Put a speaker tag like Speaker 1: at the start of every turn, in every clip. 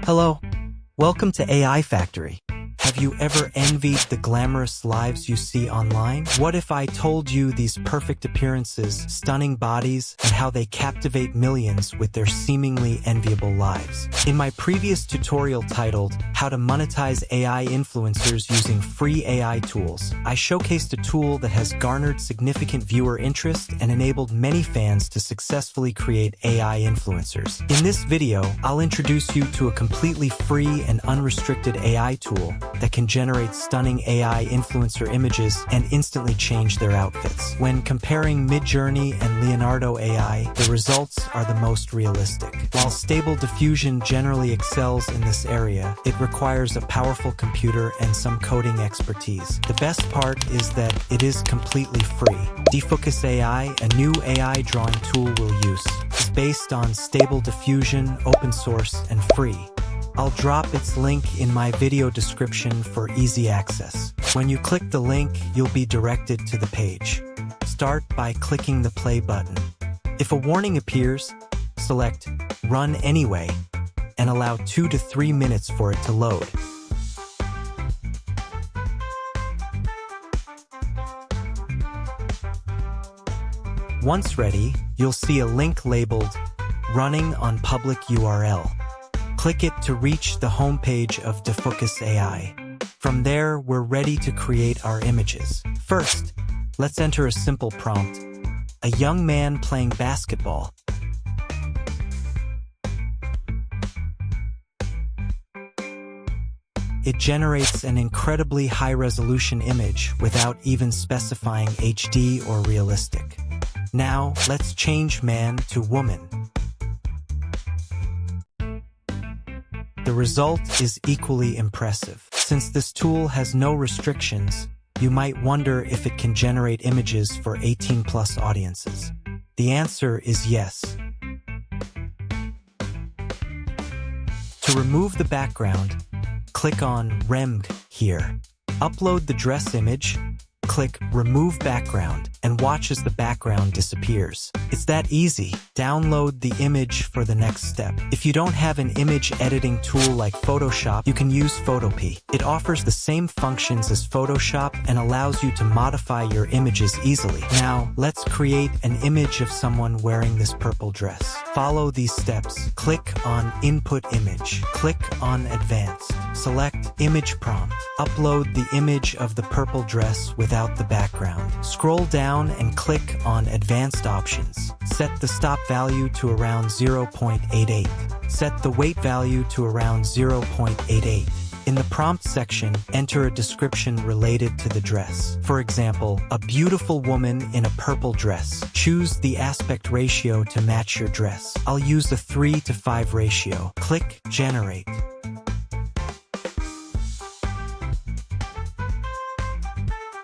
Speaker 1: Hello, welcome to AI Factory. Have you ever envied the glamorous lives you see online? What if I told you these perfect appearances, stunning bodies, and how they captivate millions with their seemingly enviable lives? In my previous tutorial titled, How to Monetize AI Influencers Using Free AI Tools, I showcased a tool that has garnered significant viewer interest and enabled many fans to successfully create AI influencers. In this video, I'll introduce you to a completely free and unrestricted AI tool that can generate stunning AI influencer images and instantly change their outfits. When comparing Midjourney and Leonardo AI, the results are the most realistic. While Stable Diffusion generally excels in this area, it requires a powerful computer and some coding expertise. The best part is that it is completely free. Defocus AI, a new AI drawing tool we'll use, is based on Stable Diffusion, open source, and free. I'll drop its link in my video description for easy access. When you click the link, you'll be directed to the page. Start by clicking the play button. If a warning appears, select Run Anyway and allow 2 to 3 minutes for it to load. Once ready, you'll see a link labeled Running on Public URL. Click it to reach the homepage of Defocus AI. From there, we're ready to create our images. First, let's enter a simple prompt. A young man playing basketball. It generates an incredibly high-resolution image without even specifying HD or realistic. Now, let's change man to woman. The result is equally impressive. Since this tool has no restrictions, you might wonder if it can generate images for 18+ audiences. The answer is yes. To remove the background, click on Remove here. Upload the dress image, click Remove Background, and watch as the background disappears. It's that easy. Download the image for the next step. If you don't have an image editing tool like Photoshop, you can use Photopea. It offers the same functions as Photoshop and allows you to modify your images easily. Now, let's create an image of someone wearing this purple dress. Follow these steps. Click on Input Image. Click on Advanced. Select Image Prompt. Upload the image of the purple dress without the background. Scroll down and click on Advanced Options. Set the stop value to around 0.88. Set the weight value to around 0.88. In the prompt section, enter a description related to the dress. For example, a beautiful woman in a purple dress. Choose the aspect ratio to match your dress. I'll use a 3:5 ratio. Click Generate.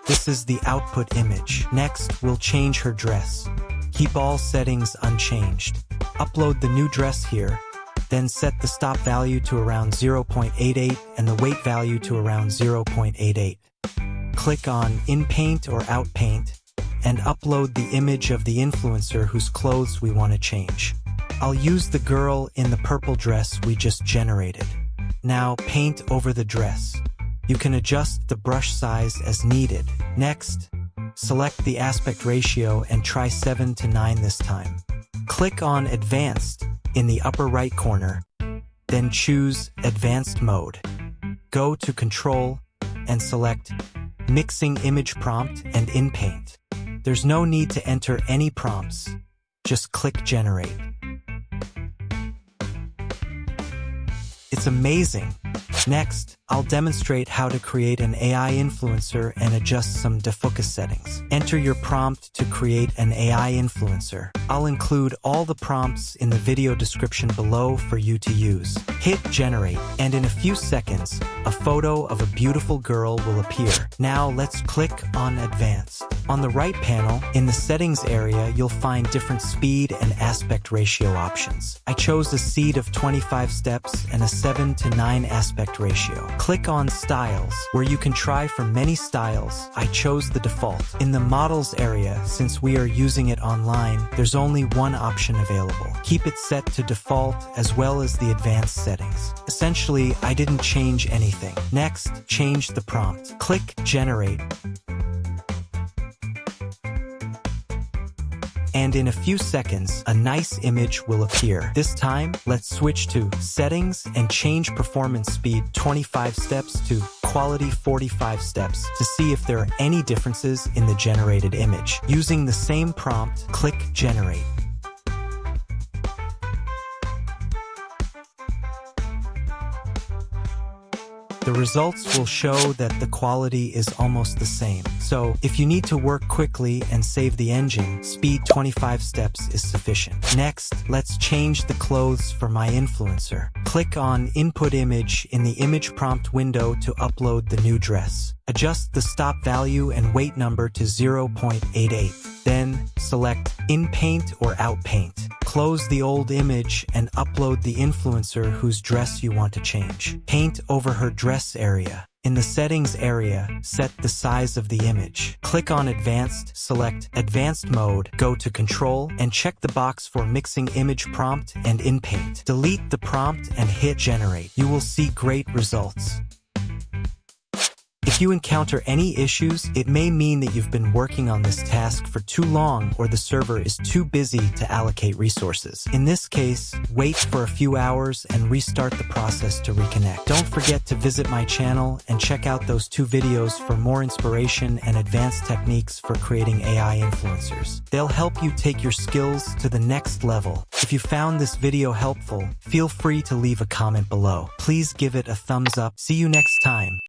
Speaker 1: This is the output image. Next, we'll change her dress. Keep all settings unchanged. Upload the new dress here, then set the stop value to around 0.88 and the weight value to around 0.88. Click on Inpaint or Outpaint and upload the image of the influencer whose clothes we want to change. I'll use the girl in the purple dress we just generated. Now paint over the dress. You can adjust the brush size as needed. Next, select the aspect ratio and try 7:9 this time. Click on Advanced in the upper right corner, then choose Advanced Mode. Go to Control and select Mixing Image Prompt and Inpaint. There's no need to enter any prompts. Just click Generate. It's amazing. Next, I'll demonstrate how to create an AI influencer and adjust some defocus settings. Enter your prompt to create an AI influencer. I'll include all the prompts in the video description below for you to use. Hit Generate, and in a few seconds, a photo of a beautiful girl will appear. Now let's click on Advanced. On the right panel, in the settings area, you'll find different speed and aspect ratio options. I chose a seed of 25 steps and a 7:9 aspect ratio. Click on Styles, where you can try from many styles. I chose the default. In the Models area, since we are using it online, there's only one option available. Keep it set to default as well as the advanced settings. Essentially, I didn't change anything. Next, change the prompt. Click Generate. And in a few seconds, a nice image will appear. This time, let's switch to Settings and change Performance Speed 25 steps to Quality 45 steps to see if there are any differences in the generated image. Using the same prompt, click Generate. The results will show that the quality is almost the same. So, if you need to work quickly and save the engine, speed 25 steps is sufficient. Next, let's change the clothes for my influencer. Click on Input Image in the image prompt window to upload the new dress. Adjust the stop value and weight number to 0.88. Then, select Inpaint or Outpaint. Close the old image and upload the influencer whose dress you want to change. Paint over her dress area. In the Settings area, set the size of the image. Click on Advanced, select Advanced Mode, go to Control, and check the box for Mixing Image Prompt and Inpaint. Delete the prompt and hit Generate. You will see great results. If you encounter any issues, it may mean that you've been working on this task for too long or the server is too busy to allocate resources. In this case, wait for a few hours and restart the process to reconnect. Don't forget to visit my channel and check out those 2 videos for more inspiration and advanced techniques for creating AI influencers. They'll help you take your skills to the next level. If you found this video helpful, feel free to leave a comment below. Please give it a thumbs up. See you next time.